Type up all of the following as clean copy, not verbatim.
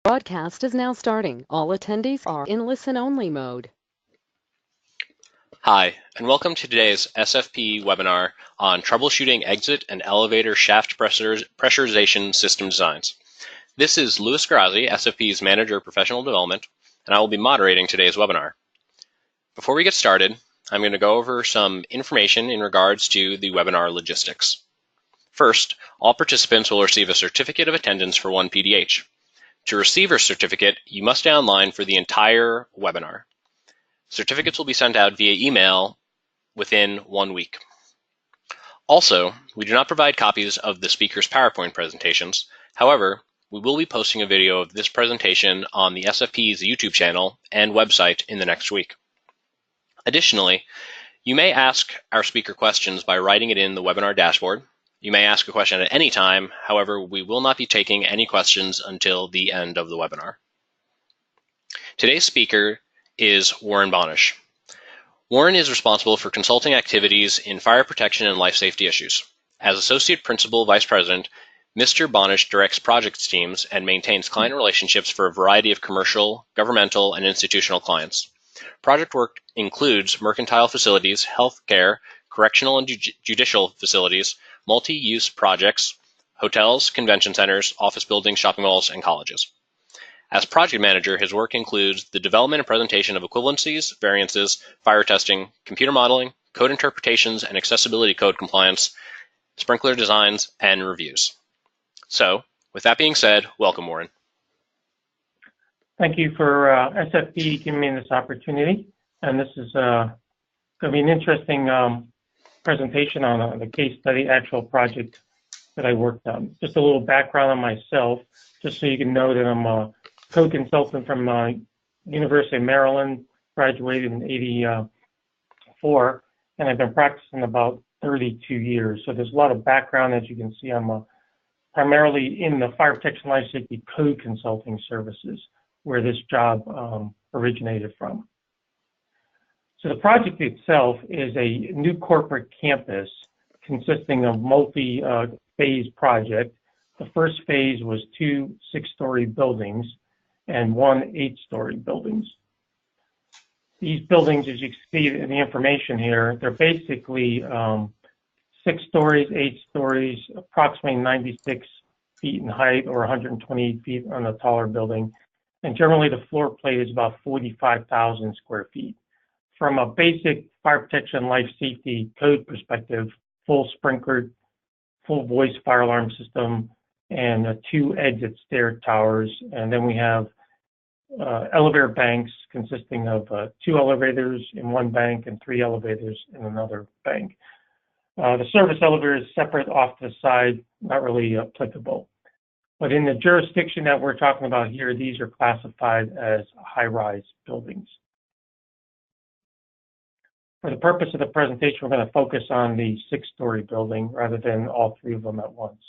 Broadcast is now starting. All attendees are in listen-only mode. Hi, and welcome to today's SFP webinar on troubleshooting exit and elevator shaft pressurization system designs. This is Louis Grazzi, SFP's Manager of Professional Development, and I will be moderating today's webinar. Before we get started, I'm going to go over some information in regards to the webinar logistics. First, all participants will receive a certificate of attendance for 1 PDH. To receive a certificate, you must stay online for the entire webinar. Certificates will be sent out via email within 1 week. Also, we do not provide copies of the speaker's PowerPoint presentations. However, we will be posting a video of this presentation on the SFP's YouTube channel and website in the next week. Additionally, you may ask our speaker questions by writing it in the webinar dashboard. You may ask a question at any time. However, we will not be taking any questions until the end of the webinar. Today's speaker is Warren Bonish. Warren is responsible for consulting activities in fire protection and life safety issues. As Associate Principal Vice President, Mr. Bonish directs projects teams and maintains client relationships for a variety of commercial, governmental, and institutional clients. Project work includes mercantile facilities, healthcare, correctional and judicial facilities, multi-use projects, hotels, convention centers, office buildings, shopping malls, and colleges. As project manager, his work includes the development and presentation of equivalencies, variances, fire testing, computer modeling, code interpretations, and accessibility code compliance, sprinkler designs, and reviews. So, with that being said, welcome, Warren. Thank you for SFP giving me this opportunity. And this is going to be an interesting presentation on the case study actual project that I worked on. Just a little background on myself, just so you can know that I'm a code consultant from University of Maryland, graduated in '84, and I've been practicing about 32 years. So there's a lot of background. As you can see, I'm primarily in the fire protection life safety code consulting services, where this job originated from. So the project itself is a new corporate campus consisting of multi-phase project. The first phase was 2 6-story buildings and 1 8-story buildings. These buildings, as you can see in the information here, they're basically 6 stories, 8 stories, approximately 96 feet in height or 128 feet on the taller building. And generally the floor plate is about 45,000 square feet. From a basic fire protection life safety code perspective, full sprinklered, full voice fire alarm system, and 2 exit stair towers. And then we have elevator banks consisting of 2 elevators in 1 bank and 3 elevators in another bank. The service elevator is separate off to the side, not really applicable. But in the jurisdiction that we're talking about here, these are classified as high-rise buildings. For the purpose of the presentation, we're going to focus on the 6-story building rather than all 3 of them at once.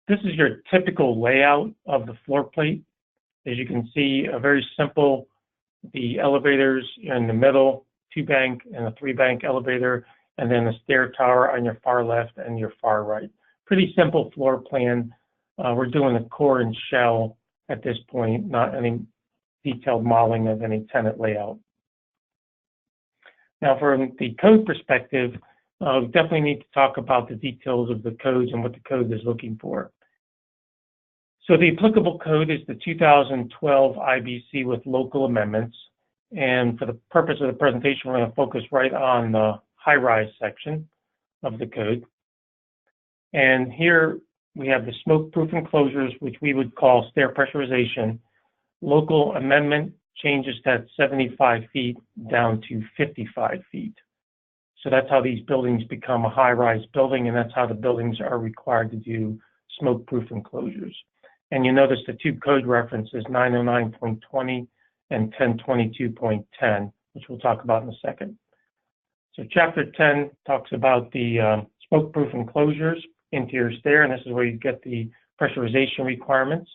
This is your typical layout of the floor plate. As you can see, a very simple, the elevators in the middle, 2-bank and a 3-bank elevator, and then a stair tower on your far left and your far right. Pretty simple floor plan. We're doing the core and shell at this point, not any detailed modeling of any tenant layout. Now, from the code perspective, we definitely need to talk about the details of the codes and what the code is looking for. So the applicable code is the 2012 IBC with local amendments. And for the purpose of the presentation, we're going to focus right on the high-rise section of the code. And here we have the smoke-proof enclosures, which we would call stair pressurization. Local amendment changes that 75 feet down to 55 feet. So that's how these buildings become a high-rise building, and that's how the buildings are required to do smoke-proof enclosures. And you notice the 2 code references, 909.20 and 1022.10, which we'll talk about in a second. So Chapter 10 talks about the smoke-proof enclosures, interior stair, and this is where you get the pressurization requirements.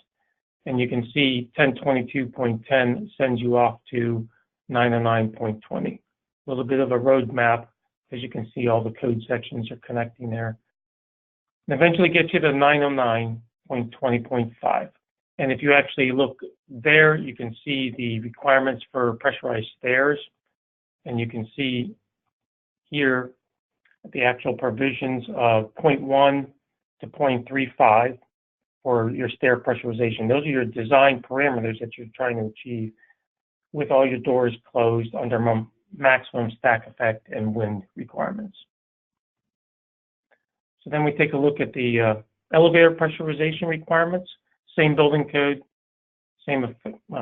And you can see 1022.10 sends you off to 909.20. A little bit of a roadmap. As you can see, all the code sections are connecting there. And eventually get you to 909.20.5. And if you actually look there, you can see the requirements for pressurized stairs. And you can see here the actual provisions of 0.1 to 0.35 for your stair pressurization. Those are your design parameters that you're trying to achieve with all your doors closed under maximum stack effect and wind requirements. So then we take a look at the elevator pressurization requirements, same building code, same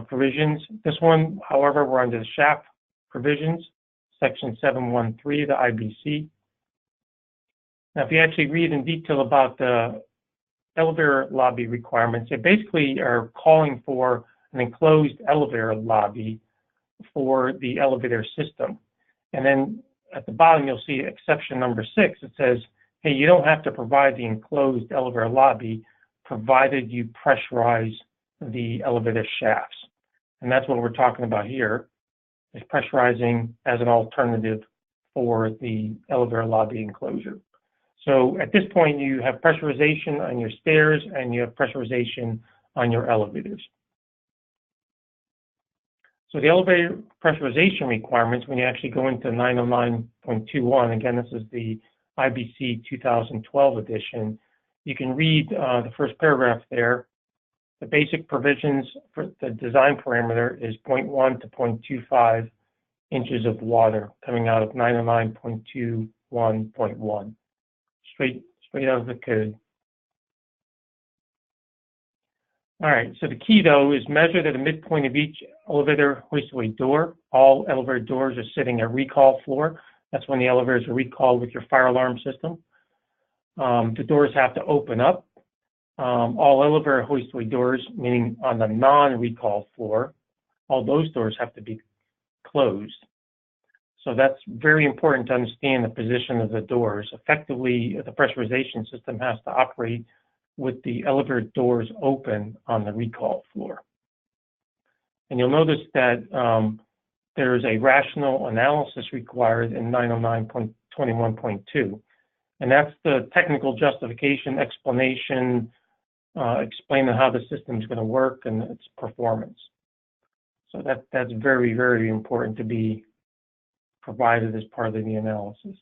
provisions. This one, however, we're under the shaft provisions, section 713 of the IBC. Now, if you actually read in detail about the elevator lobby requirements, they basically are calling for an enclosed elevator lobby for the elevator system. And then at the bottom, you'll see exception number 6. It says, hey, you don't have to provide the enclosed elevator lobby provided you pressurize the elevator shafts. And that's what we're talking about here, is pressurizing as an alternative for the elevator lobby enclosure. So at this point, you have pressurization on your stairs and you have pressurization on your elevators. So the elevator pressurization requirements, when you actually go into 909.21, again, this is the IBC 2012 edition, you can read the first paragraph there. The basic provisions for the design parameter is 0.1 to 0.25 inches of water coming out of 909.21.1, straight out of the code. All right, so the key though is measure that the midpoint of each elevator hoistway door. All elevator doors are sitting at recall floor. That's when the elevators are recalled with your fire alarm system. The doors have to open up. All elevator hoistway doors, meaning on the non-recall floor, all those doors have to be closed. So that's very important to understand the position of the doors. Effectively, the pressurization system has to operate with the elevator doors open on the recall floor. And you'll notice that there is a rational analysis required in 909.21.2. And that's the technical justification, explanation, explaining how the system is going to work and its performance. So that's very, very important to be provided as part of the analysis.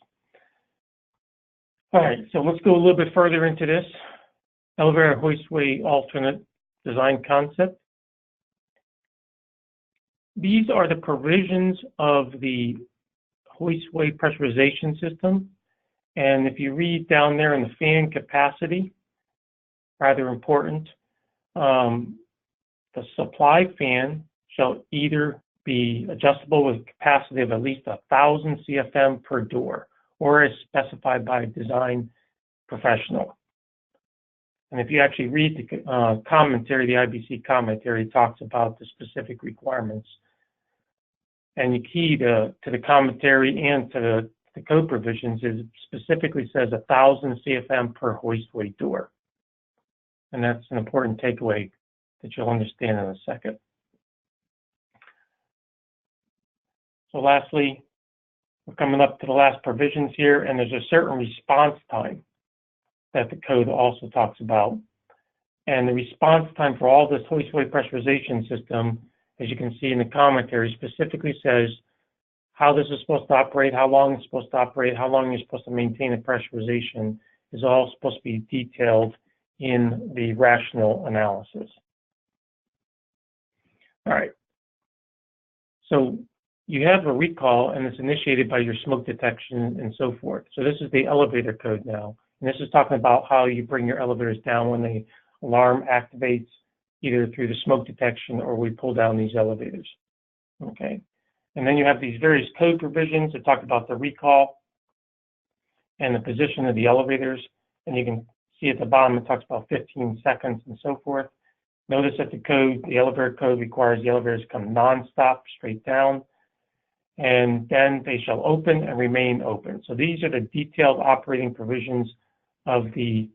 All right, so let's go a little bit further into this. Elevator hoistway alternate design concept. These are the provisions of the hoistway pressurization system. And if you read down there in the fan capacity, rather important, the supply fan shall either be adjustable with a capacity of at least 1,000 CFM per door, or as specified by a design professional. And if you actually read the commentary, the IBC commentary talks about the specific requirements. And the key to the commentary and to the code provisions is it specifically says 1,000 CFM per hoistway door. And that's an important takeaway that you'll understand in a second. So lastly, we're coming up to the last provisions here, and there's a certain response time that the code also talks about. And the response time for all this hoistway pressurization system, as you can see in the commentary, specifically says how this is supposed to operate, how long it's supposed to operate, how long you're supposed to maintain the pressurization is all supposed to be detailed in the rational analysis. All right. So you have a recall, and it's initiated by your smoke detection and so forth. So this is the elevator code now. And this is talking about how you bring your elevators down when the alarm activates, either through the smoke detection or we pull down these elevators. Okay. And then you have these various code provisions that talk about the recall and the position of the elevators. And you can see at the bottom, it talks about 15 seconds and so forth. Notice that the elevator code requires the elevators to come nonstop, straight down, and then they shall open and remain open. So these are the detailed operating provisions of the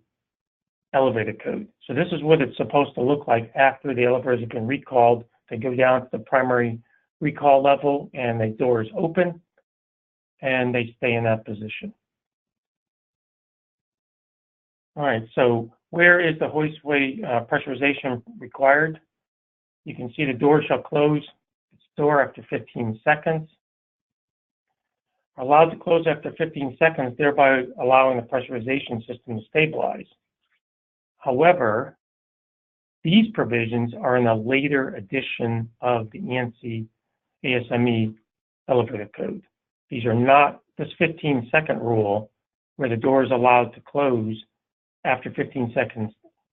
elevator code. So this is what it's supposed to look like after the elevators have been recalled. They go down to the primary recall level and the doors open and they stay in that position. All right, so where is the hoistway pressurization required? You can see the door shall close its door after 15 seconds. Allowed to close after 15 seconds, thereby allowing the pressurization system to stabilize. However, these provisions are in a later edition of the ANSI ASME elevator code. These are not this 15-second rule where the door is allowed to close after 15 seconds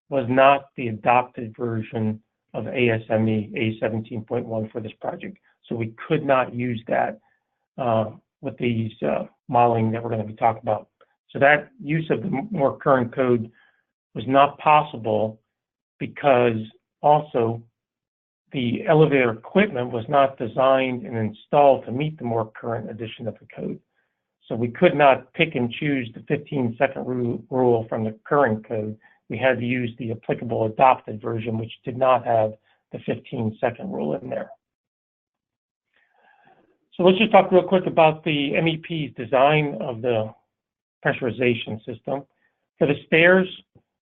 was not the adopted version of ASME A17.1 for this project. So we could not use that with these modeling that we're going to be talking about. So that use of the more current code was not possible because also the elevator equipment was not designed and installed to meet the more current edition of the code. So we could not pick and choose the 15-second rule from the current code. We had to use the applicable adopted version, which did not have the 15-second rule in there. So let's just talk real quick about the MEP's design of the pressurization system. For the stairs,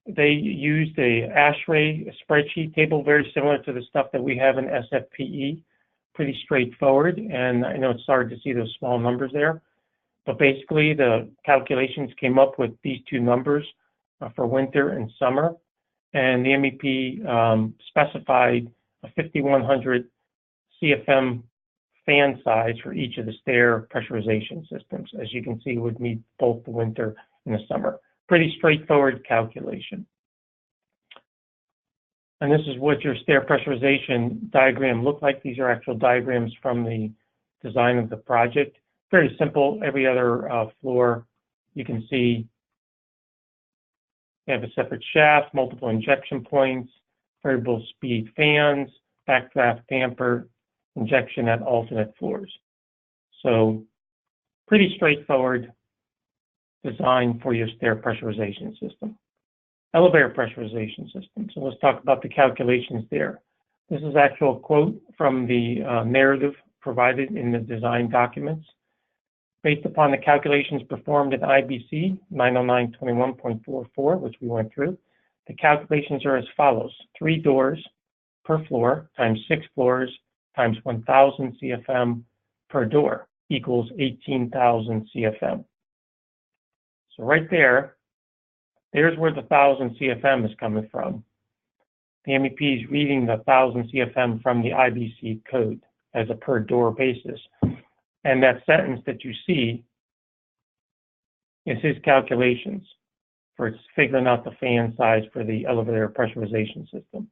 they used a ASHRAE spreadsheet table, very similar to the stuff that we have in SFPE, pretty straightforward. And I know it's hard to see those small numbers there, but basically the calculations came up with these two numbers for winter and summer. And the MEP specified a 5100 CFM fan size for each of the stair pressurization systems. As you can see, would meet both the winter and the summer. Pretty straightforward calculation. And this is what your stair pressurization diagram looked like. These are actual diagrams from the design of the project. Very simple. Every other floor, you can see you have a separate shaft, multiple injection points, variable speed fans, backdraft damper, injection at alternate floors. So pretty straightforward design for your stair pressurization system. Elevator pressurization system. So let's talk about the calculations there. This is actual quote from the narrative provided in the design documents. Based upon the calculations performed in IBC 90921.44, which we went through, the calculations are as follows. 3 doors per floor times 6 floors times 1,000 CFM per door equals 18,000 CFM. So right there, there's where the 1,000 CFM is coming from. The MEP is reading the 1,000 CFM from the IBC code as a per door basis. And that sentence that you see is his calculations for figuring out the fan size for the elevator pressurization system.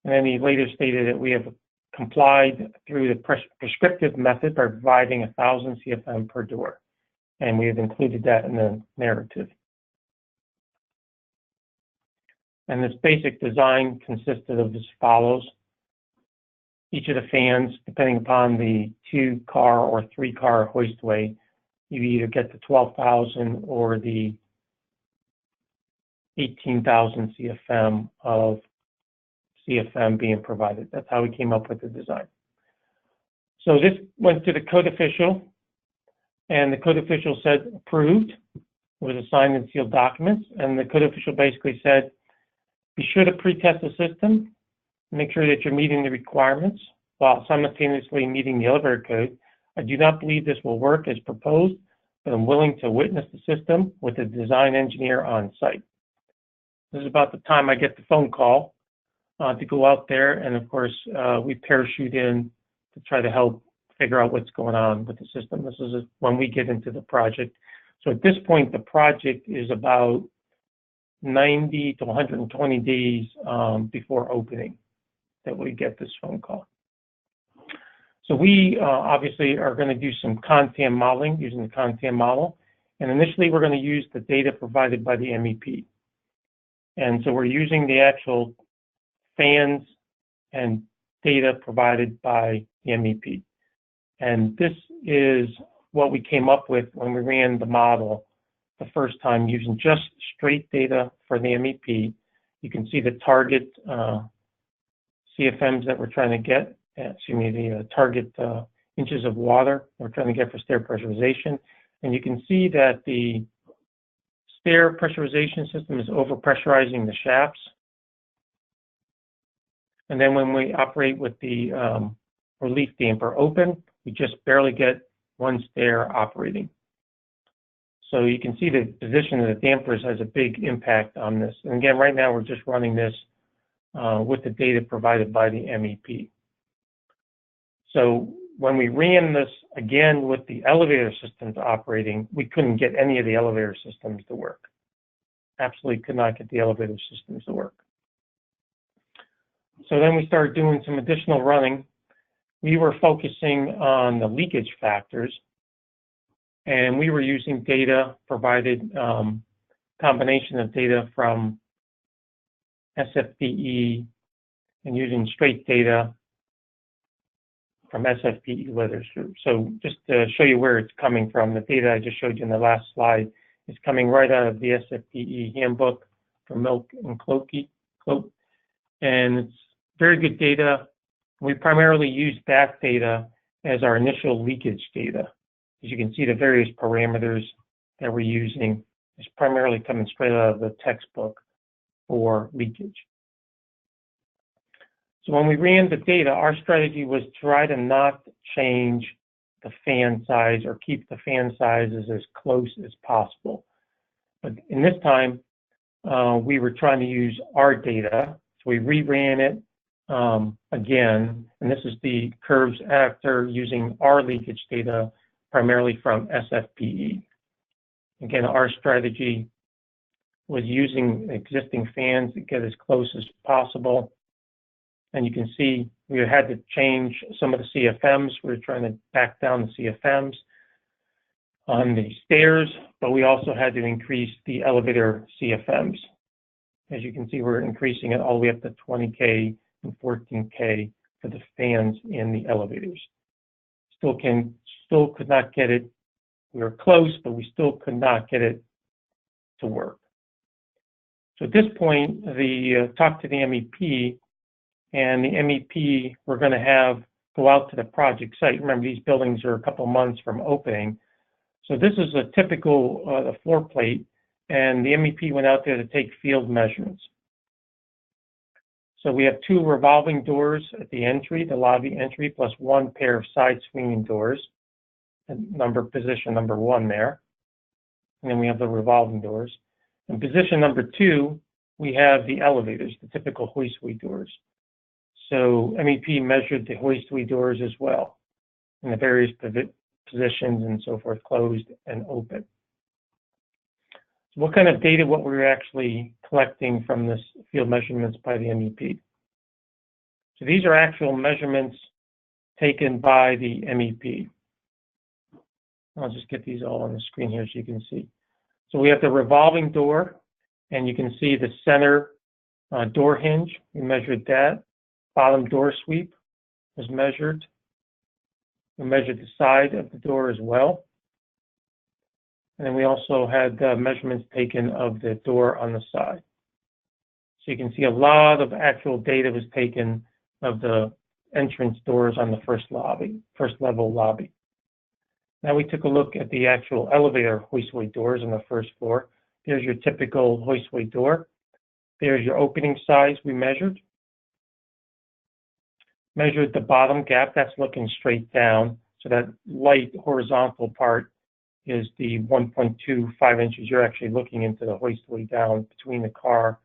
And then he later stated that we have complied through the prescriptive method by providing 1,000 CFM per door. And we have included that in the narrative. And this basic design consisted of as follows. Each of the fans, depending upon the 2-car or 3-car hoistway, you either get the 12,000 or the 18,000 CFM of CFM being provided. That's how we came up with the design. So this went to the code official, and the code official said approved. It was a signed and sealed document, and the code official basically said, be sure to pre-test the system, make sure that you're meeting the requirements while simultaneously meeting the elevator code. I do not believe this will work as proposed, but I'm willing to witness the system with the design engineer on site. This is about the time I get the phone call to go out there, and of course, we parachute in to try to help figure out what's going on with the system. This is when we get into the project. So at this point, the project is about 90 to 120 days before opening that we get this phone call. So we obviously are going to do some CONTAM modeling using the CONTAM model. And initially, we're going to use the data provided by the MEP. And so we're using the actual fans and data provided by the MEP. And this is what we came up with when we ran the model the first time using just straight data for the MEP. You can see the target CFMs that we're trying to get, the target inches of water we're trying to get for stair pressurization. And you can see that the stair pressurization system is overpressurizing the shafts. And then when we operate with the relief damper open, we just barely get one stair operating. So you can see the position of the dampers has a big impact on this. And again, right now we're just running this with the data provided by the MEP. So when we ran this again with the elevator systems operating, we couldn't get any of the elevator systems to work. Absolutely could not get the elevator systems to work. So then we started doing some additional running. We were focusing on the leakage factors, and we were using data provided, combination of data from SFPE and using straight data from SFPE literature. So just to show you where it's coming from, the data I just showed you in the last slide is coming right out of the SFPE handbook from Milk and Cloke, and it's very good data. We primarily use that data as our initial leakage data. As you can see, the various parameters that we're using is primarily coming straight out of the textbook for leakage. So when we ran the data, our strategy was to try to not change the fan size or keep the fan sizes as close as possible. But in this time, we were trying to use our data. So we reran it again, and this is the curves after using our leakage data, primarily from SFPE. Again, our strategy was using existing fans to get as close as possible. And you can see we had to change some of the CFMs. We were trying to back down the CFMs on the stairs, but we also had to increase the elevator CFMs. As you can see, we're increasing it all the way up to 20K and 14K for the fans in the elevators. Still could not get it. We were close, but we still could not get it to work. So at this point, talk to the MEP, and the MEP we're going to go out to the project site. Remember, these buildings are a couple months from opening. So this is a typical the floor plate, and the MEP went out there to take field measurements. So we have 2 revolving doors at the entry, the lobby entry, plus 1 pair of side swinging doors, and position number 1 there. And then we have the revolving doors. In position number 2, we have the elevators, the typical hoistway doors. So MEP measured the hoistway doors as well, in the various positions and so forth, closed and open. So what kind of data, what we're actually collecting from this field measurements by the MEP? So these are actual measurements taken by the MEP. I'll just get these all on the screen here so you can see. So we have the revolving door, and you can see the center door hinge. We measured that. Bottom door sweep was measured. We measured the side of the door as well. And then we also had measurements taken of the door on the side. So you can see a lot of actual data was taken of the entrance doors on the first level lobby. Now we took a look at the actual elevator hoistway doors on the first floor. There's your typical hoistway door. There's your opening size we measured. Measured the bottom gap, that's looking straight down. So that light horizontal part is the 1.25 inches. You're actually looking into the hoistway down between the car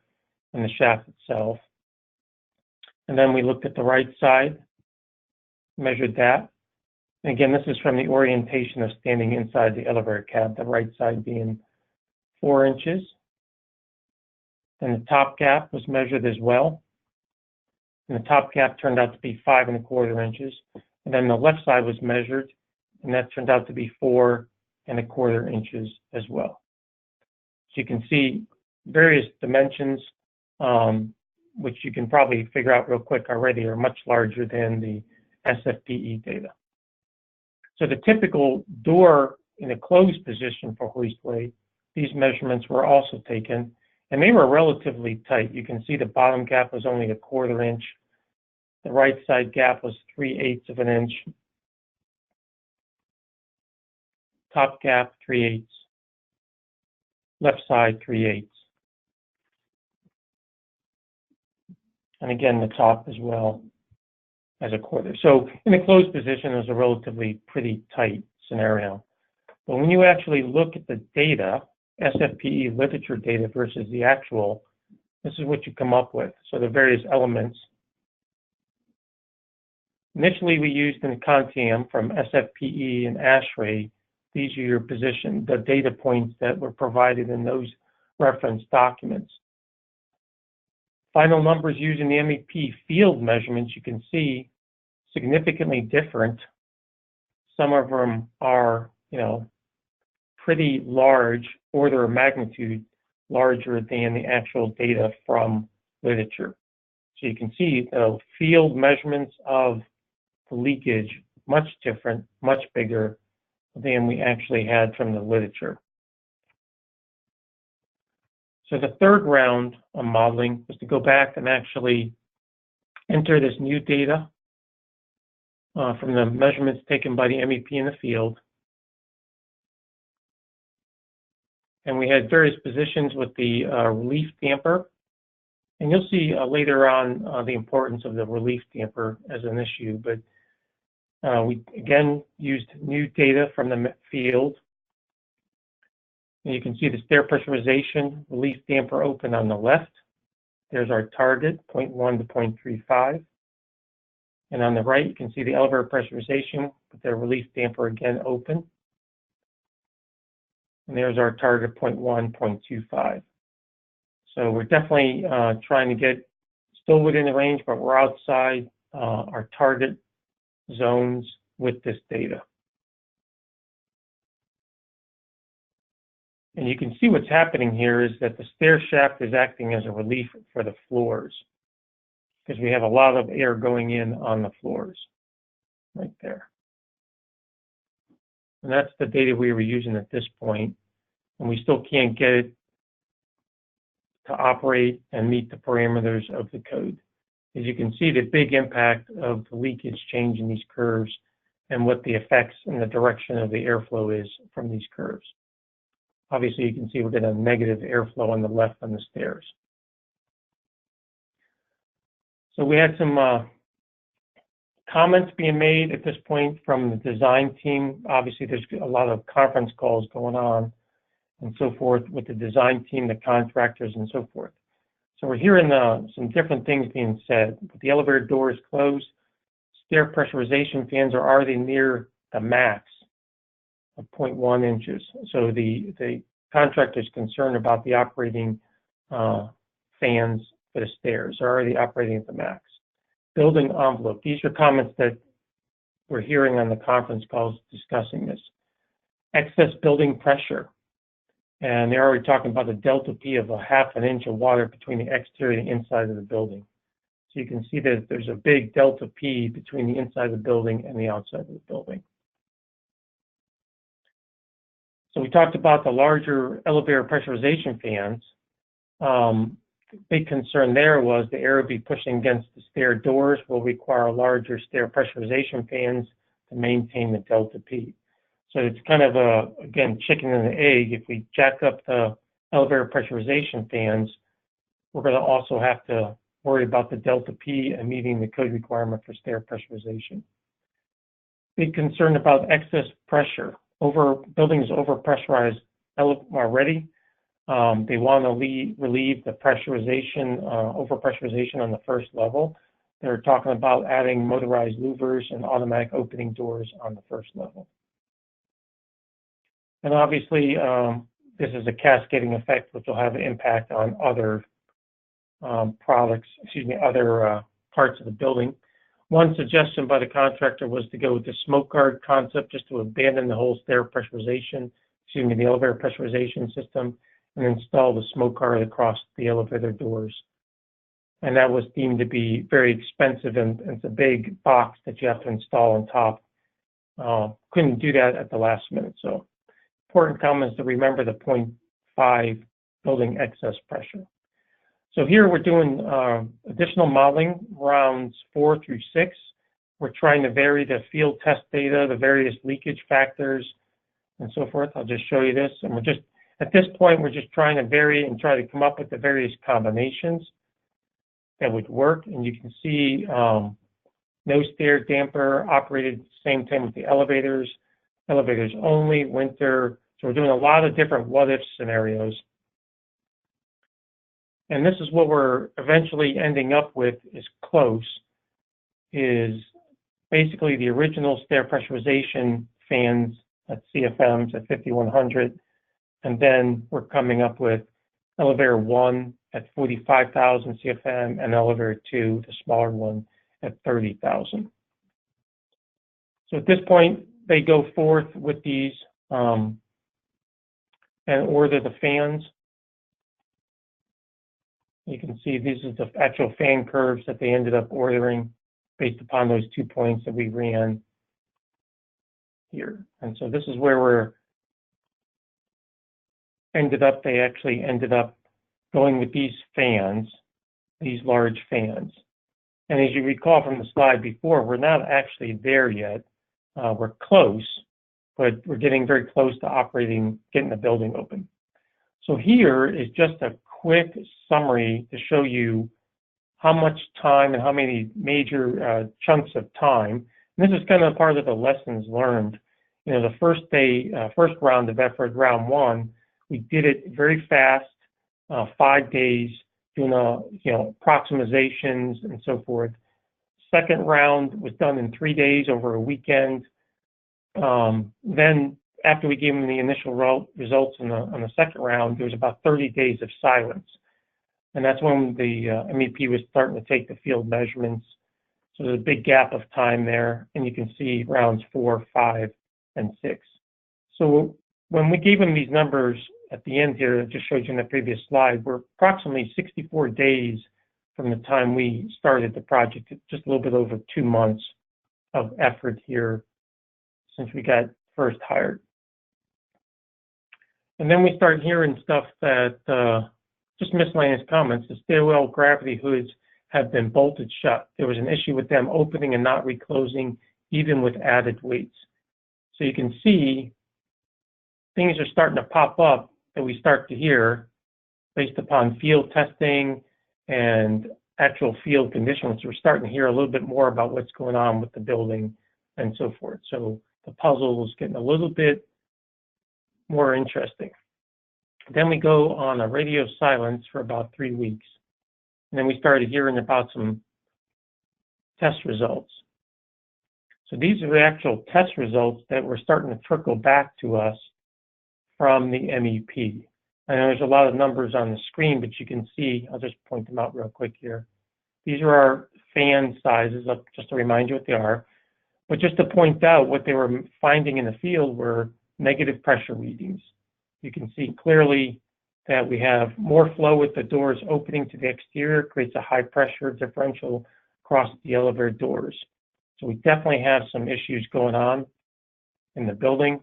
and the shaft itself. And then we looked at the right side, measured that. And again, this is from the orientation of standing inside the elevator cab, the right side being 4 inches. Then the top gap was measured as well. And the top gap turned out to be 5 1/4 inches. And then the left side was measured, and that turned out to be 4 1/4 inches as well. So you can see various dimensions, which you can probably figure out real quick already, are much larger than the SFPE data. So the typical door in a closed position for hoistway, these measurements were also taken, and they were relatively tight. You can see the bottom gap was only 1/4 inch. The right side gap was 3/8 of an inch. Top gap, 3/8. left side 3/8. And again, the top as well as a 1/4. So in a closed position, it was a relatively pretty tight scenario. But when you actually look at the data, SFPE literature data versus the actual, this is what you come up with. So the various elements. Initially, we used in Contium from SFPE and ASHRAE. These are your position, the data points that were provided in those reference documents. Final numbers using the MEP field measurements, you can see significantly different. Some of them are, pretty large, order of magnitude larger than the actual data from literature. So you can see the field measurements of the leakage much different, much bigger than we actually had from the literature. So the third round of modeling was to go back and actually enter this new data from the measurements taken by the MEP in the field. And we had various positions with the relief damper. And you'll see later on the importance of the relief damper as an issue. But we, again, used new data from the field. And you can see the stair pressurization, relief damper open on the left. There's our target, 0.1 to 0.35. And on the right, you can see the elevator pressurization with the relief damper again open. And there's our target, 0.1, 0.25. So we're definitely trying to get still within the range, but we're outside our target zones with this data. And you can see what's happening here is that the stair shaft is acting as a relief for the floors because we have a lot of air going in on the floors right there. And that's the data we were using at this point, and we still can't get it to operate and meet the parameters of the code. As you can see, the big impact of the leakage change in these curves and what the effects and the direction of the airflow is from these curves. Obviously, you can see we're getting a negative airflow on the left on the stairs. So we had some comments being made at this point from the design team. Obviously, there's a lot of conference calls going on and so forth with the design team, the contractors, and so forth. So we're hearing some different things being said. The elevator door is closed. Stair pressurization fans are already near the max of 0.1 inches. So the contractor is concerned about the operating fans for the stairs. They're already operating at the max. Building envelope. These are comments that we're hearing on the conference calls discussing this. Excess building pressure. And they're already talking about the delta P of 1/2 inch of water between the exterior and inside of the building. So you can see that there's a big delta P between the inside of the building and the outside of the building. So we talked about the larger elevator pressurization fans. Big concern there was the air would be pushing against the stair doors will require larger stair pressurization fans to maintain the delta P. So it's kind of again, chicken and the egg. If we jack up the elevator pressurization fans, we're going to also have to worry about the delta P and meeting the code requirement for stair pressurization. Big concern about excess pressure. Buildings overpressurized already. They want to relieve the pressurization, overpressurization on the first level. They're talking about adding motorized louvers and automatic opening doors on the first level. And obviously, this is a cascading effect, which will have an impact on other other parts of the building. One suggestion by the contractor was to go with the smoke guard concept, just to abandon the whole stair pressurization, the elevator pressurization system, and install the smoke guard across the elevator doors. And that was deemed to be very expensive, and it's a big box that you have to install on top. Couldn't do that at the last minute. So important comments to remember the 0.5 building excess pressure. So here we're doing additional modeling, rounds 4 through 6. We're trying to vary the field test data, the various leakage factors, and so forth. I'll just show you this. And we're just At this point, we're just trying to vary and try to come up with the various combinations that would work. And you can see no stair damper operated at the same time with the elevators only, winter. So we're doing a lot of different what-if scenarios. And this is what we're eventually ending up with is close, is basically the original stair pressurization fans at CFMs at 5100. And then we're coming up with elevator 1 at 45,000 CFM and elevator 2, the smaller one, at 30,000. So at this point, they go forth with these and order the fans. You can see these are the actual fan curves that they ended up ordering based upon those 2 points that we ran here. And so this is where they actually ended up going with these fans, these large fans. And as you recall from the slide before, we're not actually there yet. We're close, but we're getting very close to operating, getting the building open. So here is just a quick summary to show you how much time and how many major chunks of time. And this is kind of part of the lessons learned. You know, the first round of effort, round 1, we did it very fast, 5 days, doing approximations and so forth. Second round was done in 3 days over a weekend. Then after we gave them the initial results on the second round, there was about 30 days of silence. And that's when the MEP was starting to take the field measurements. So there's a big gap of time there. And you can see rounds 4, 5, and 6. So when we gave them these numbers at the end here, it just showed you in the previous slide, we're approximately 64 days from the time we started the project, just a little bit over 2 months of effort here since we got first hired. And then we start hearing stuff that, just miscellaneous comments, the stairwell gravity hoods have been bolted shut. There was an issue with them opening and not reclosing, even with added weights. So you can see things are starting to pop up that we start to hear based upon field testing and actual field conditions. We're starting to hear a little bit more about what's going on with the building and so forth. So the puzzle is getting a little bit more interesting. Then we go on a radio silence for about 3 weeks. And then we started hearing about some test results. So these are the actual test results that were starting to trickle back to us from the MEP. I know there's a lot of numbers on the screen, but you can see, I'll just point them out real quick here. These are our fan sizes, just to remind you what they are. But just to point out what they were finding in the field were negative pressure readings. You can see clearly that we have more flow with the doors opening to the exterior, creates a high pressure differential across the elevator doors. So we definitely have some issues going on in the building.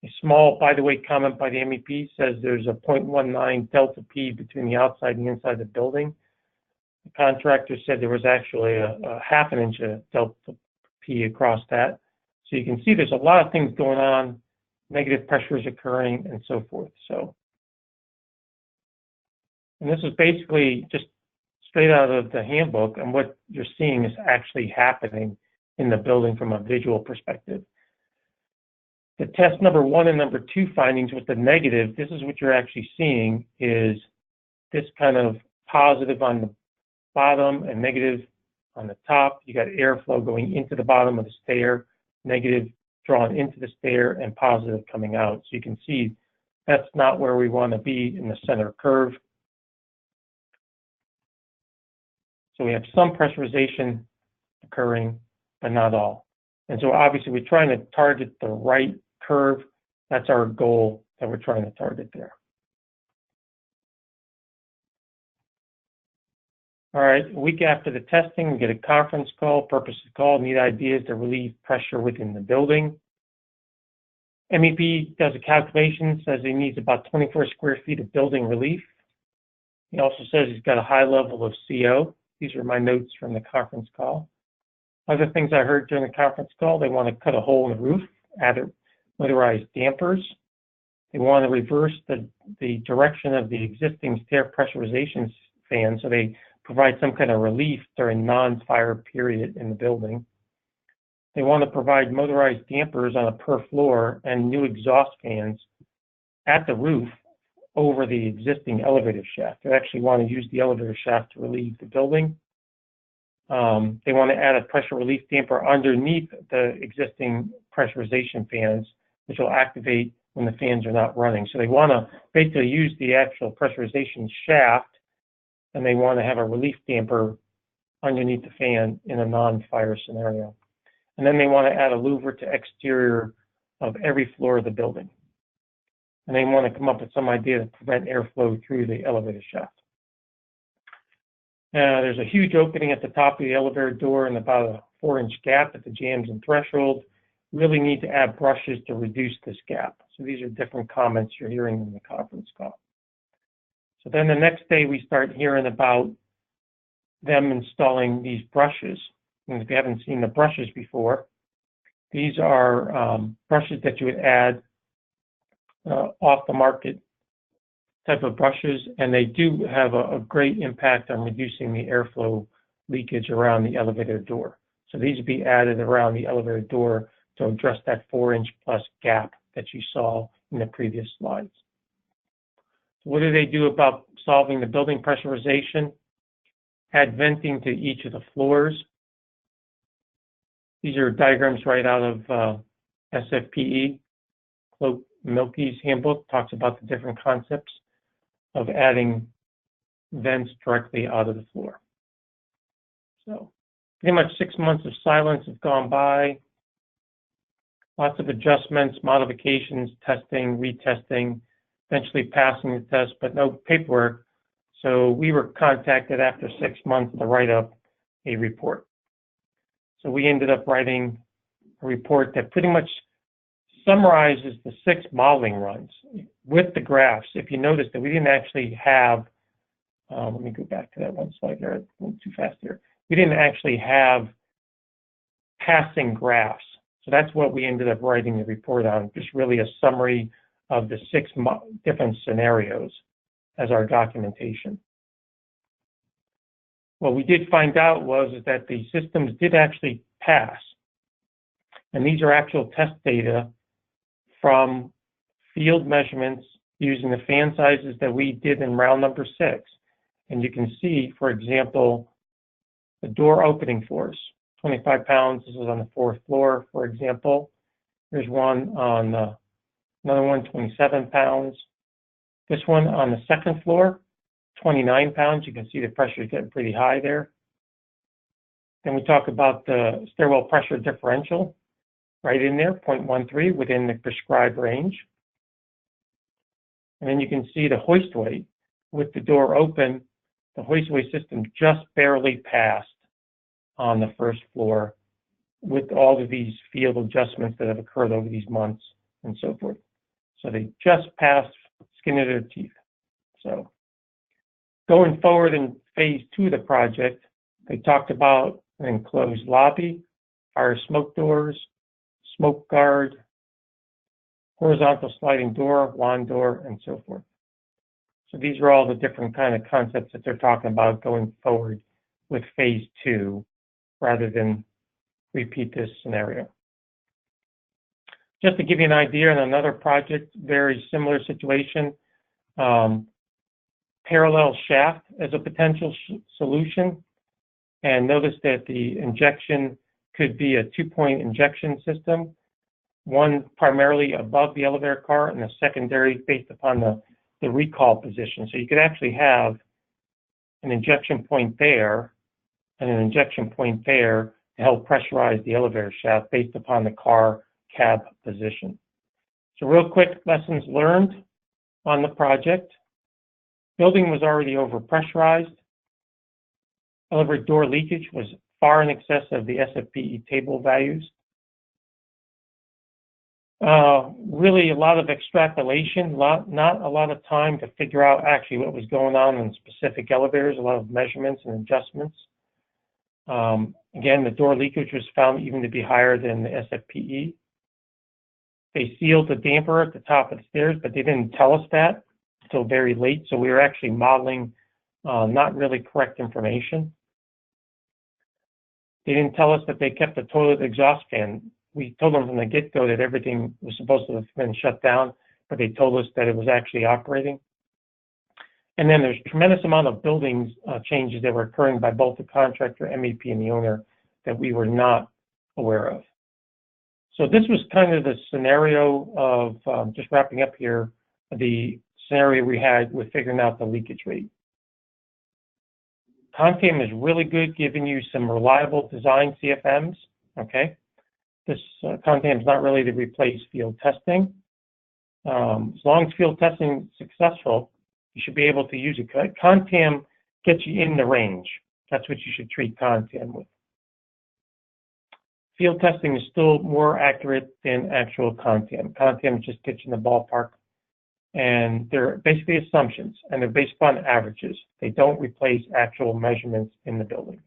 A small, by the way, comment by the MEP says there's a 0.19 delta P between the outside and the inside of the building. The contractor said there was actually a half an inch of delta P across that. So you can see there's a lot of things going on, negative pressures occurring and so forth. And this is basically just straight out of the handbook, and what you're seeing is actually happening in the building from a visual perspective. The test number 1 and number 2 findings with the negative, this is what you're actually seeing is this kind of positive on the bottom and negative on the top. You got airflow going into the bottom of the stair, negative drawn into the stair, and positive coming out. So you can see that's not where we want to be in the center curve. So we have some pressurization occurring, but not all. And so obviously we're trying to target the right curve. That's our goal that we're trying to target there. All right, a week after the testing, we get a conference call, purpose of the call, need ideas to relieve pressure within the building. MEP does a calculation, says he needs about 24 square feet of building relief. He also says he's got a high level of CO. These are my notes from the conference call. Other things I heard during the conference call, they want to cut a hole in the roof, add weatherized dampers. They want to reverse the direction of the existing stair pressurization fan, so they provide some kind of relief during non-fire period in the building. They want to provide motorized dampers on a per floor and new exhaust fans at the roof over the existing elevator shaft. They actually want to use the elevator shaft to relieve the building. They want to add a pressure relief damper underneath the existing pressurization fans, which will activate when the fans are not running. So they want to basically use the actual pressurization shaft, and they want to have a relief damper underneath the fan in a non-fire scenario. And then they want to add a louver to exterior of every floor of the building. And they want to come up with some idea to prevent airflow through the elevator shaft. There's a huge opening at the top of the elevator door and about a 4-inch gap at the jambs and threshold. Really need to add brushes to reduce this gap. So these are different comments you're hearing in the conference call. So then the next day we start hearing about them installing these brushes. And if you haven't seen the brushes before, these are brushes that you would add off the market type of brushes, and they do have a great impact on reducing the airflow leakage around the elevator door. So these would be added around the elevator door to address that 4-inch plus gap that you saw in the previous slides. So what do they do about solving the building pressurization? Add venting to each of the floors. These are diagrams right out of SFPE. Claude Milke's handbook talks about the different concepts of adding vents directly out of the floor. So pretty much 6 months of silence have gone by. Lots of adjustments, modifications, testing, retesting, eventually passing the test, but no paperwork. So we were contacted after 6 months to write up a report. So we ended up writing a report that pretty much summarizes the 6 modeling runs with the graphs. If you notice that we didn't actually have, let me go back to that one slide here, I went too fast here. We didn't actually have passing graphs. So that's what we ended up writing the report on, just really a summary of the 6 different scenarios as our documentation. What we did find out was that the systems did actually pass. And these are actual test data from field measurements using the fan sizes that we did in round number 6. And you can see, for example, the door opening force, 25 pounds. This is on the 4th floor, for example. There's one on another one, 27 pounds. This one on the 2nd floor, 29 pounds. You can see the pressure is getting pretty high there. Then we talk about the stairwell pressure differential, right in there, 0.13 within the prescribed range. And then you can see the hoist weight with the door open. The hoist weight system just barely passed on the 1st floor with all of these field adjustments that have occurred over these months and so forth. So they just passed skin of their teeth. So going forward in phase 2 of the project, they talked about an enclosed lobby, fire smoke doors, smoke guard, horizontal sliding door, wand door, and so forth. So these are all the different kind of concepts that they're talking about going forward with phase 2 rather than repeat this scenario. Just to give you an idea on another project, very similar situation, parallel shaft as a potential solution. And notice that the injection could be a 2-point injection system, one primarily above the elevator car and a secondary based upon the recall position. So you could actually have an injection point there and an injection point there to help pressurize the elevator shaft based upon the car cab position. So real quick lessons learned on the project. Building was already overpressurized. Elevator door leakage was far in excess of the SFPE table values. Really a lot of extrapolation, not a lot of time to figure out actually what was going on in specific elevators, a lot of measurements and adjustments. Again, the door leakage was found even to be higher than the SFPE. They sealed the damper at the top of the stairs, but they didn't tell us that until very late. So we were actually modeling not really correct information. They didn't tell us that they kept the toilet exhaust fan. We told them from the get-go that everything was supposed to have been shut down, but they told us that it was actually operating. And then there's a tremendous amount of buildings changes that were occurring by both the contractor, MEP, and the owner that we were not aware of. So this was kind of the scenario of, just wrapping up here, the scenario we had with figuring out the leakage rate. Contam is really good giving you some reliable design CFMs, okay? This Contam is not really to replace field testing. As long as field testing is successful, you should be able to use it. Contam gets you in the range. That's what you should treat Contam with. Field testing is still more accurate than actual Contam. Contam just gets you in the ballpark. And they're basically assumptions, and they're based upon averages. They don't replace actual measurements in the building.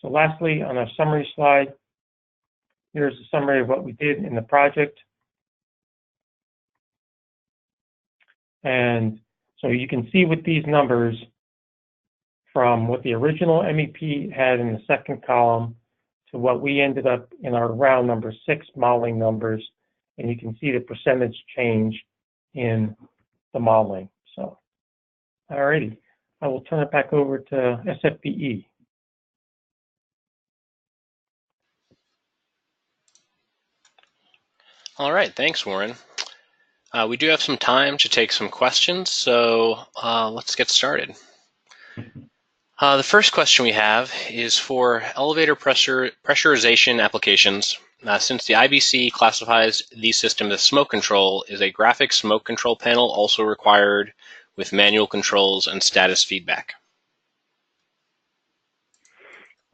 So lastly, on our summary slide, here's a summary of what we did in the project. And so you can see with these numbers from what the original MEP had in the second column to what we ended up in our round number 6 modeling numbers, and you can see the percentage change in the modeling. So, alrighty, I will turn it back over to SFPE. All right, thanks, Warren. We do have some time to take some questions, so let's get started. The first question we have is for elevator pressurization applications. Since the IBC classifies these systems as smoke control, is a graphic smoke control panel also required with manual controls and status feedback?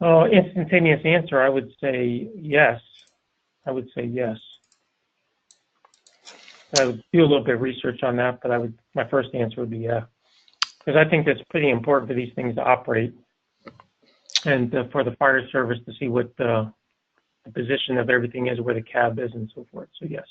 Instantaneous answer, I would say yes. I would say yes. I would do a little bit of research on that, but my first answer would be yeah. Because I think that's pretty important for these things to operate and for the fire service to see what the position of everything is, where the cab is, and so forth. So yes.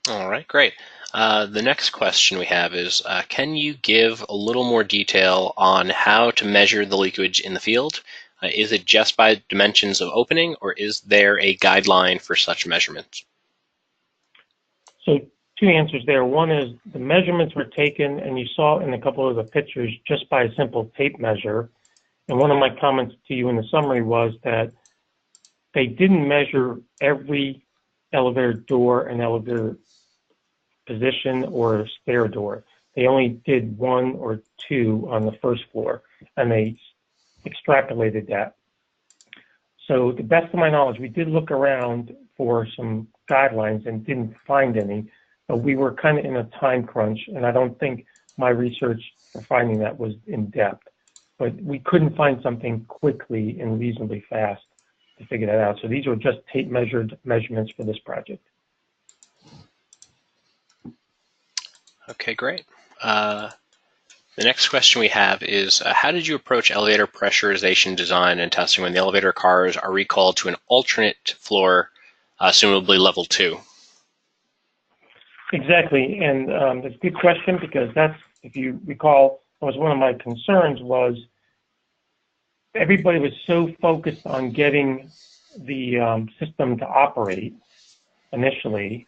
All right, great. The next question we have is, can you give a little more detail on how to measure the leakage in the field? Is it just by dimensions of opening, or is there a guideline for such measurements? So 2 answers there. One is the measurements were taken, and you saw in a couple of the pictures, just by a simple tape measure. And one of my comments to you in the summary was that they didn't measure every elevator door and elevator position or stair door. They only did 1 or 2 on the first floor, and they extrapolated that. So to the best of my knowledge, we did look around for some guidelines and didn't find any, but we were kind of in a time crunch, and I don't think my research for finding that was in depth. But we couldn't find something quickly and reasonably fast to figure that out. So these were just tape measured measurements for this project. Okay, great. The next question we have is, how did you approach elevator pressurization design and testing when the elevator cars are recalled to an alternate floor, assumably level 2? Exactly, and that's a good question, because that's, if you recall, was one of my concerns was everybody was so focused on getting the system to operate initially.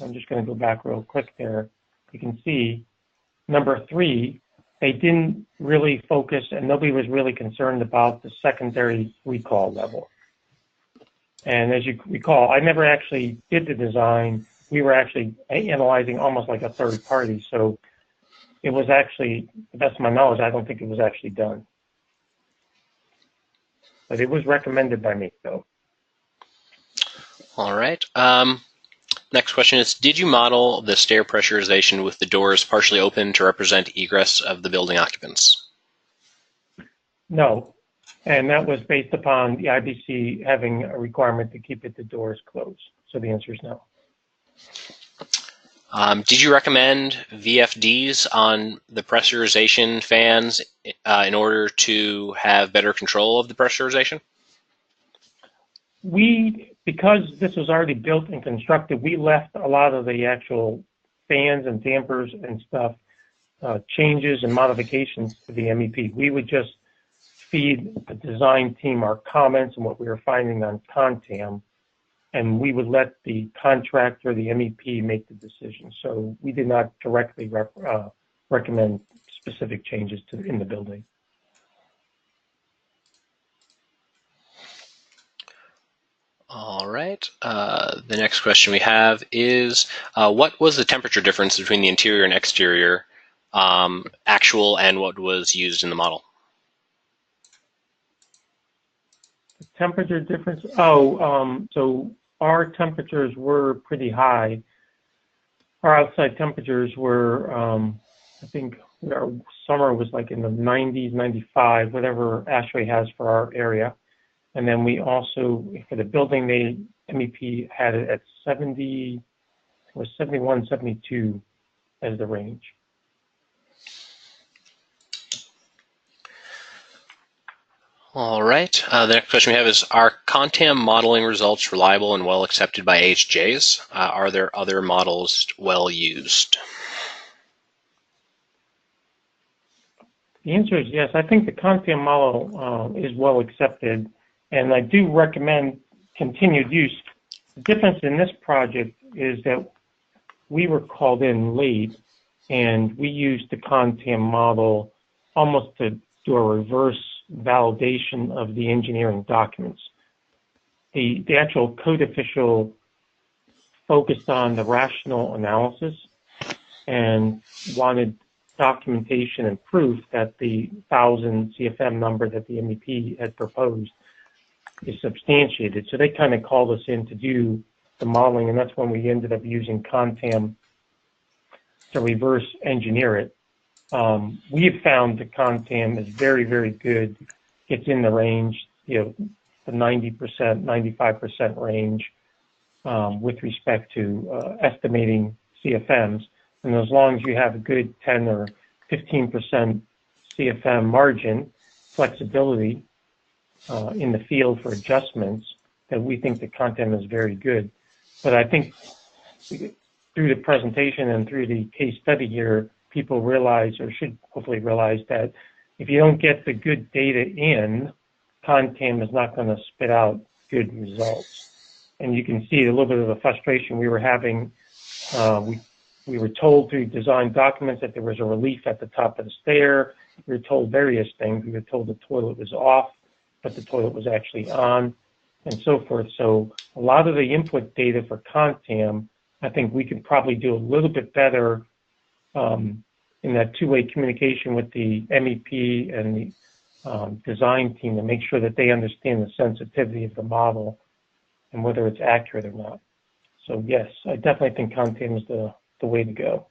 I'm just going to go back real quick there. You can see number 3, they didn't really focus, and nobody was really concerned about the secondary recall level. And as you recall, I never actually did the design. We were actually analyzing almost like a third party. So it was actually, to the best of my knowledge, I don't think it was actually done. But it was recommended by me, though. All right. Next question is, did you model the stair pressurization with the doors partially open to represent egress of the building occupants? No. And that was based upon the IBC having a requirement to keep the doors closed. So the answer is no. Did you recommend VFDs on the pressurization fans in order to have better control of the pressurization? We because this was already built and constructed, we left a lot of the actual fans and dampers and stuff, changes and modifications to the MEP. We would just feed the design team our comments and what we were finding on Contam, and we would let the contractor, the MEP, make the decision. So we did not directly recommend specific changes in the building. All right. The next question we have is, what was the temperature difference between the interior and exterior actual and what was used in the model? The temperature difference? So our temperatures were pretty high. Our outside temperatures were, I think our summer was like in the 90s, 95, whatever ASHRAE has for our area. And then we also, for the building, MEP had it at 70, it was 71, 72 as the range. All right. The next question we have is, are Contam modeling results reliable and well accepted by HJs? Are there other models well used? The answer is yes. I think the Contam model is well accepted, and I do recommend continued use. The difference in this project is that we were called in late, and we used the Contam model almost to do a reverse validation of the engineering documents. The actual code official focused on the rational analysis and wanted documentation and proof that the 1,000 CFM number that the MEP had proposed is substantiated. So they kind of called us in to do the modeling, and that's when we ended up using Contam to reverse engineer it. We have found that Contam is very, very good. It's in the range, the 90%, 95% range with respect to estimating CFMs. And as long as you have a good 10 or 15% CFM margin, flexibility in the field for adjustments, that we think the Contam is very good. But I think through the presentation and through the case study here, people realize, or should hopefully realize, that if you don't get the good data in, Contam is not going to spit out good results. And you can see a little bit of the frustration we were having. We were told through design documents that there was a relief at the top of the stair. We were told various things. We were told the toilet was off, but the toilet was actually on, and so forth. So a lot of the input data for Contam, I think we could probably do a little bit better in that two-way communication with the MEP and the design team to make sure that they understand the sensitivity of the model and whether it's accurate or not. So yes, I definitely think Contam is the way to go.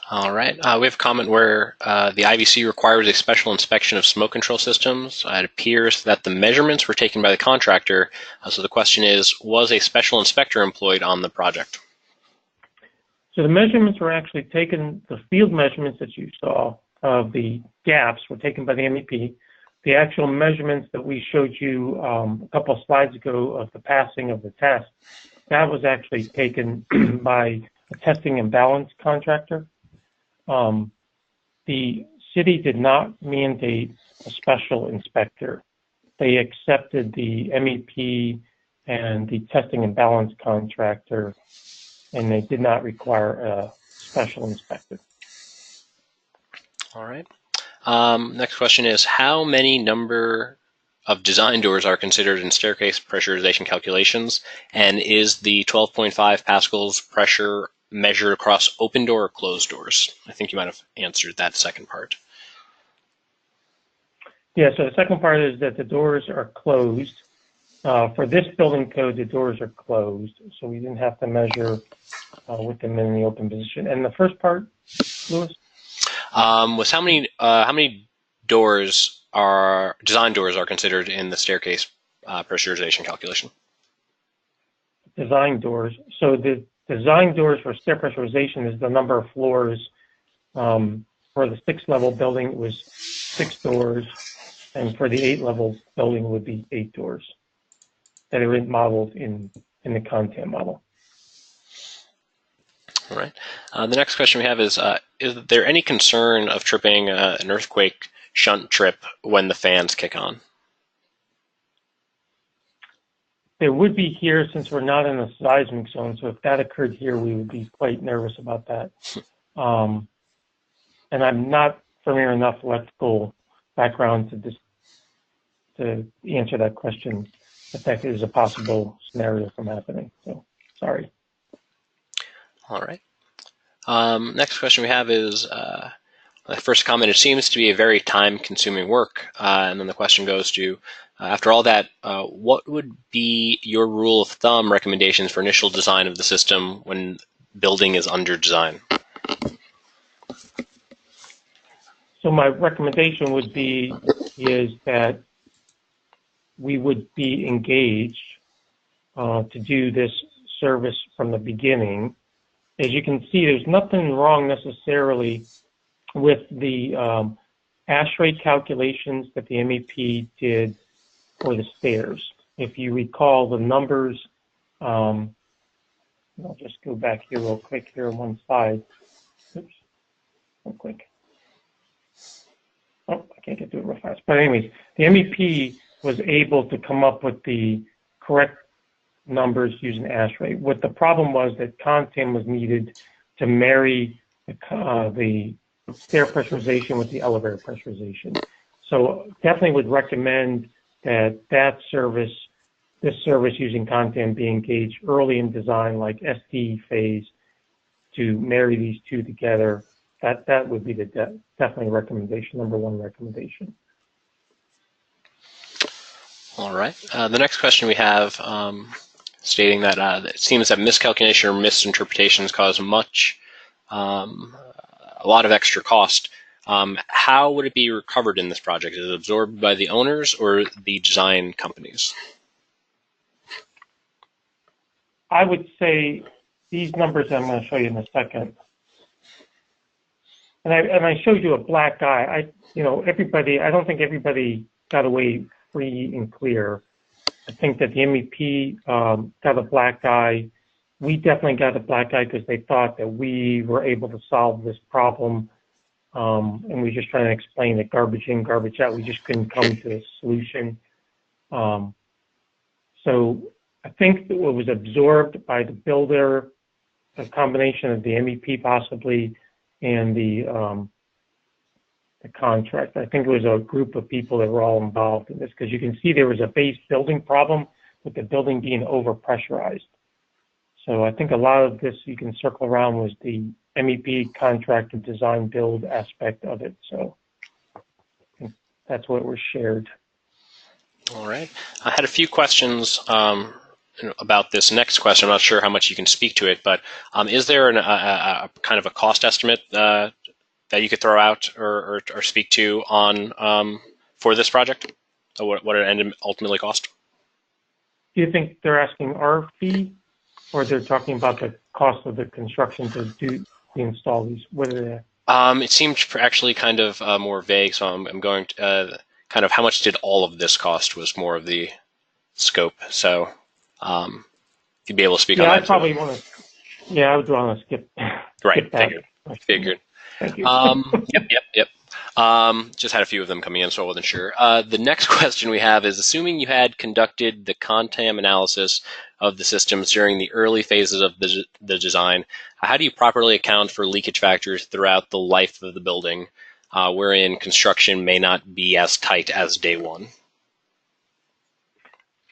All right. We have a comment where the IVC requires a special inspection of smoke control systems. It appears that the measurements were taken by the contractor. So the question is, was a special inspector employed on the project? So the measurements were actually taken, the field measurements that you saw of the gaps were taken by the MEP. The actual measurements that we showed you a couple of slides ago of the passing of the test, that was actually taken by a testing and balance contractor. The city did not mandate a special inspector. They accepted the MEP and the testing and balance contractor, and they did not require a special inspector. All right. Next question is, how many number of design doors are considered in staircase pressurization calculations, and is the 12.5 pascals pressure measured across open door or closed doors? I think you might have answered that second part. Yeah, so the second part is that the doors are closed. For this building code, the doors are closed, so we didn't have to measure with them in the open position. And the first part, Louis? Was how many doors design doors are considered in the staircase pressurization calculation? Design doors. So the design doors for stair pressurization is the number of floors. For the 6-level building, it was 6 doors, and for the 8-level building, it would be 8 doors. that are modeled in the content model. All right. The next question we have is there any concern of tripping an earthquake shunt trip when the fans kick on? There would be here since we're not in a seismic zone, so if that occurred here, we would be quite nervous about that. And I'm not familiar enough electrical background to answer that question, if that is a possible scenario from happening. So, sorry. All right. Next question we have is, the first comment, it seems to be a very time-consuming work. And then the question goes to, after all that, what would be your rule of thumb recommendations for initial design of the system when building is under design? So my recommendation would be is that we would be engaged to do this service from the beginning. As you can see, there's nothing wrong necessarily with the ash rate calculations that the MEP did for the stairs. If you recall the numbers, I'll just go back here real quick here on one slide. Oops, real quick. Oh, I can't get to it real fast. But anyways, the MEP was able to come up with the correct numbers using ash rate. What the problem was that content was needed to marry the stair pressurization with the elevator pressurization. So definitely would recommend that this service using content be engaged early in design, like SD phase, to marry these two together. That would be the definitely recommendation, number one recommendation. All right. The next question we have, stating that it seems that miscalculation or misinterpretations cause a lot of extra cost. How would it be recovered in this project? Is it absorbed by the owners or the design companies? I would say these numbers I'm going to show you in a second. And I showed you a black eye. I don't think everybody got away free and clear. I think that the MEP got a black eye. We definitely got a black eye because they thought that we were able to solve this problem. And we were just trying to explain that garbage in, garbage out. We just couldn't come to a solution. So I think that what was absorbed by the builder, a combination of the MEP possibly, and the contract. I think it was a group of people that were all involved in this because you can see there was a base building problem with the building being overpressurized. So I think a lot of this you can circle around was the MEP contract and design build aspect of it. So I think that's what was shared. All right. I had a few questions about this next question. I'm not sure how much you can speak to it, but is there a kind of a cost estimate that you could throw out or speak to on for this project? So what it ultimately cost? Do you think they're asking our fee, or they're talking about the cost of the construction to install these? What are they? It seemed actually kind of more vague, so I'm going to kind of how much did all of this cost was more of the scope. So you'd be able to speak on that. I probably want to. Yeah, I would want to skip. Right. Skip that. Figured. Thank you. Yep. Just had a few of them coming in, so I wasn't sure. The next question we have is, assuming you had conducted the contam analysis of the systems during the early phases of the design, how do you properly account for leakage factors throughout the life of the building, wherein construction may not be as tight as day one?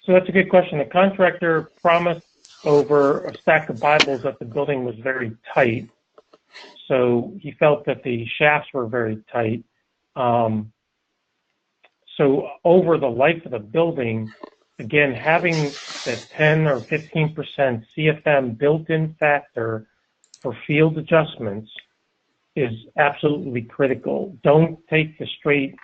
So that's a good question. The contractor promised over a stack of Bibles that the building was very tight. So he felt that the shafts were very tight. So over the life of the building, again, having that 10 or 15% CFM built-in factor for field adjustments is absolutely critical. Don't take the straight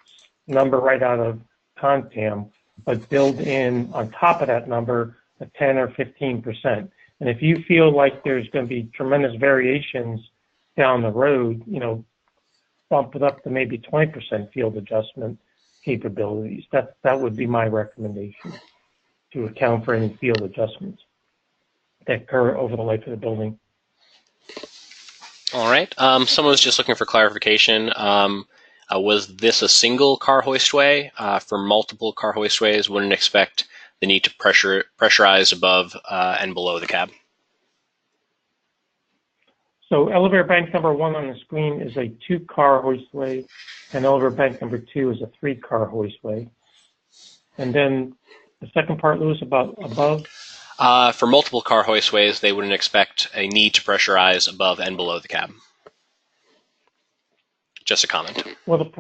number right out of contam, but build in on top of that number a 10 or 15%. And if you feel like there's going to be tremendous variations down the road, bump it up to maybe 20% field adjustment capabilities. That would be my recommendation. to account for any field adjustments that occur over the life of the building. All right. Someone was just looking for clarification. Was this a single car hoistway? For multiple car hoistways, wouldn't expect the need to pressurize above and below the cab. So elevator bank number 1 on the screen is a 2-car hoistway, and elevator bank number 2 is a 3-car hoistway. And then the second part, Louis, about above? For multiple car hoistways, they wouldn't expect a need to pressurize above and below the cab. Just a comment. Well,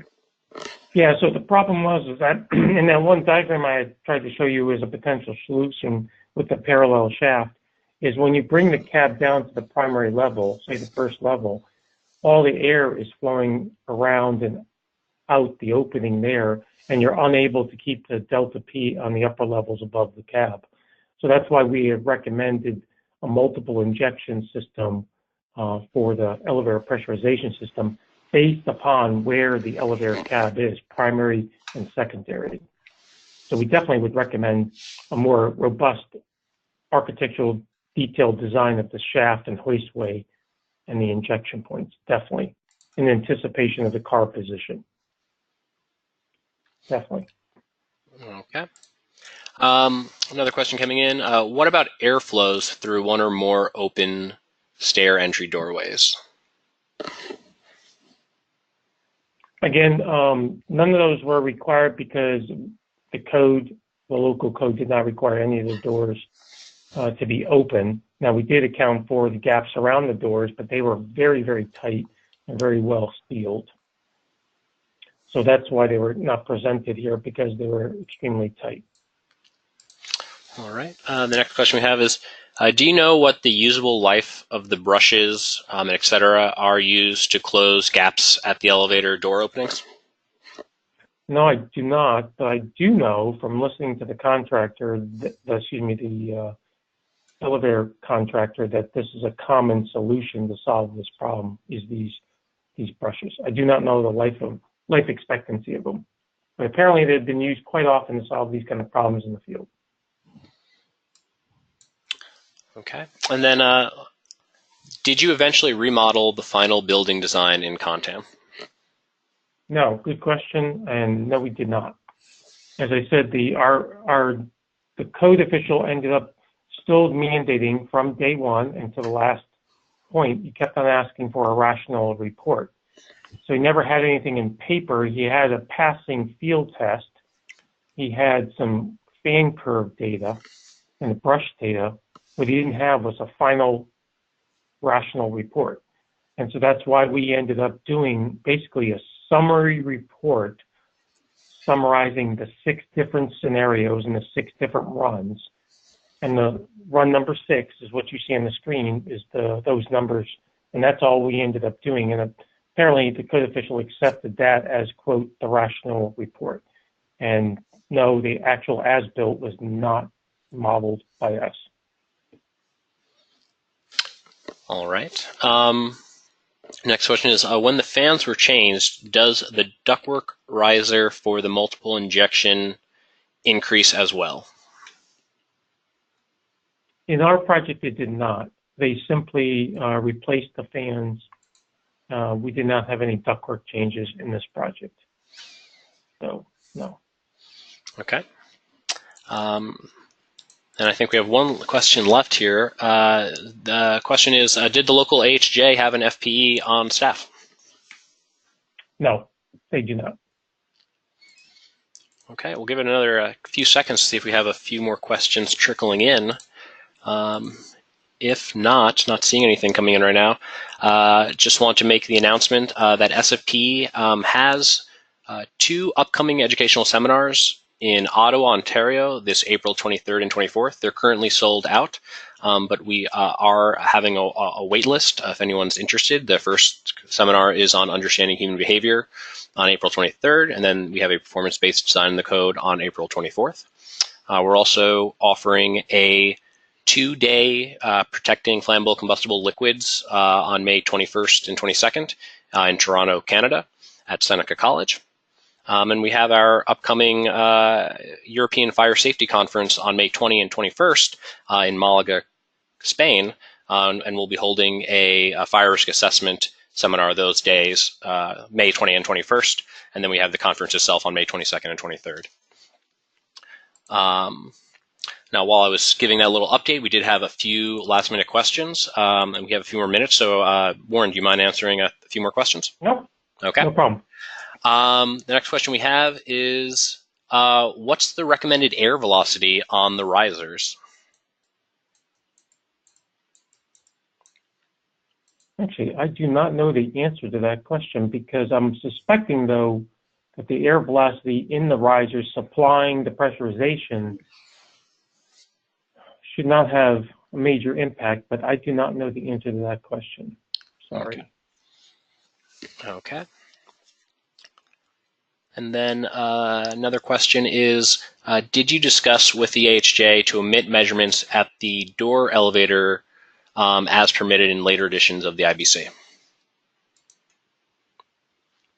yeah, so the problem was is that in that one diagram I had tried to show you as a potential solution with the parallel shaft is when you bring the cab down to the primary level, say the first level, all the air is flowing around and out the opening there, and you're unable to keep the delta P on the upper levels above the cab. So that's why we have recommended a multiple injection system for the elevator pressurization system based upon where the elevator cab is, primary and secondary. So we definitely would recommend a more robust architectural detailed design of the shaft and hoistway and the injection points, definitely, in anticipation of the car position. Definitely. Okay. Another question coming in. What about airflows through one or more open stair entry doorways? Again, none of those were required because the code, the local code, did not require any of the doors to be open. Now, we did account for the gaps around the doors, but they were very, very tight and very well sealed. So that's why they were not presented here, because they were extremely tight. All right. The next question we have is, do you know what the usable life of the brushes, et cetera, are used to close gaps at the elevator door openings? No, I do not, but I do know from listening to the contractor, the elevator contractor, that this is a common solution to solve this problem, is these brushes. I do not know the life expectancy of them, but apparently they've been used quite often to solve these kind of problems in the field. Okay. And then did you eventually remodel the final building design in Contam? No, good question, and no, we did not. As I said, the code official ended up still mandating from day one and to the last point, he kept on asking for a rational report. So he never had anything in paper. He had a passing field test. He had some fan curve data and the brush data. What he didn't have was a final rational report. And so that's why we ended up doing basically a summary report summarizing the 6 different scenarios and the 6 different runs. And the run number 6 is what you see on the screen, is those numbers. And that's all we ended up doing. And apparently the code official accepted that as, quote, the rational report. And no, the actual as-built was not modeled by us. All right. Next question is, when the fans were changed, does the ductwork riser for the multiple injection increase as well? In our project, it did not. They simply replaced the fans. We did not have any ductwork changes in this project. So, no. Okay. And I think we have one question left here. The question is, did the local AHJ have an FPE on staff? No, they do not. Okay, we'll give it another few seconds to see if we have a few more questions trickling in. If not seeing anything coming in right now, just want to make the announcement that SFP has 2 upcoming educational seminars in Ottawa, Ontario, this April 23rd and 24th. They're currently sold out, but we are having a wait list if anyone's interested. The first seminar is on understanding human behavior on April 23rd, and then we have a performance-based design in the code on April 24th. We're also offering a 2-day protecting flammable combustible liquids on May 21st and 22nd in Toronto, Canada at Seneca College. And we have our upcoming European Fire Safety Conference on May 20 and 21st in Malaga, Spain, and we'll be holding a fire risk assessment seminar those days, May 20 and 21st, and then we have the conference itself on May 22nd and 23rd. Now, while I was giving that little update, we did have a few last-minute questions, and we have a few more minutes. So, Warren, do you mind answering a few more questions? No. Okay. No problem. The next question we have is, what's the recommended air velocity on the risers? Actually, I do not know the answer to that question because I'm suspecting, though, that the air velocity in the riser supplying the pressurization should not have a major impact, but I do not know the answer to that question. Sorry. Okay. And then another question is, did you discuss with the AHJ to omit measurements at the door elevator as permitted in later editions of the IBC?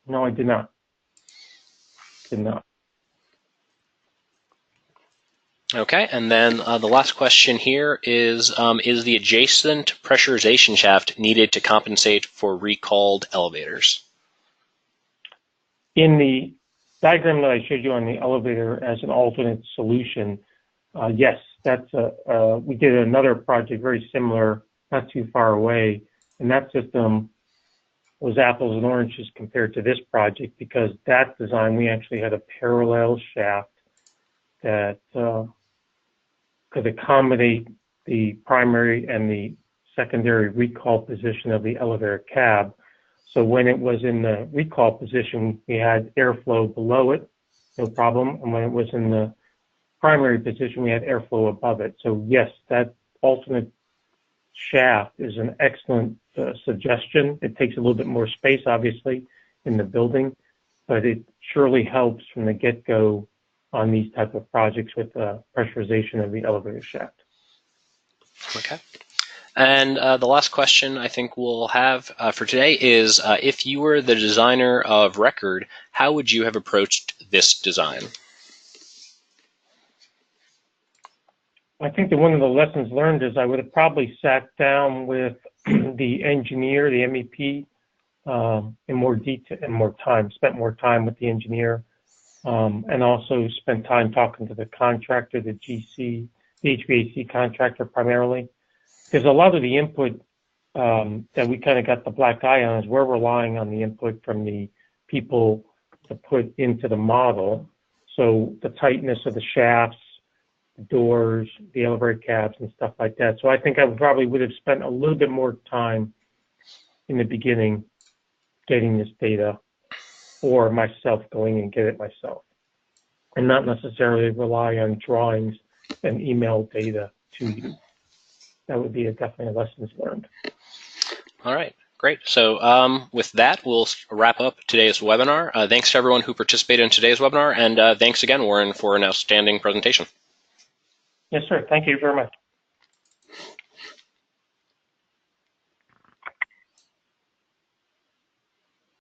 No, I did not. Did not. Okay, and then the last question here is the adjacent pressurization shaft needed to compensate for recalled elevators? In the diagram that I showed you on the elevator as an alternate solution, yes, that's we did another project very similar, not too far away, and that system was apples and oranges compared to this project because that design, we actually had a parallel shaft that could accommodate the primary and the secondary recall position of the elevator cab. So when it was in the recall position, we had airflow below it, no problem. And when it was in the primary position, we had airflow above it. So yes, that alternate shaft is an excellent suggestion. It takes a little bit more space, obviously, in the building, but it surely helps from the get-go on these type of projects with pressurization of the elevator shaft. Okay. And the last question I think we'll have for today is, if you were the designer of record, how would you have approached this design? I think that one of the lessons learned is I would have probably sat down with the engineer, the MEP, in more detail and more time, spent more time with the engineer, and also spent time talking to the contractor, the GC, the HVAC contractor primarily. Because a lot of the input that we kind of got the black eye on is we're relying on the input from the people to put into the model. So the tightness of the shafts, the doors, the elevator cabs, and stuff like that. So I think I probably would have spent a little bit more time in the beginning getting this data, or myself going and get it myself, and not necessarily rely on drawings and email data to you. That would be definitely a lessons learned. All right, great. So with that, we'll wrap up today's webinar. Thanks to everyone who participated in today's webinar, and thanks again, Warren, for an outstanding presentation. Yes, sir. Thank you very much.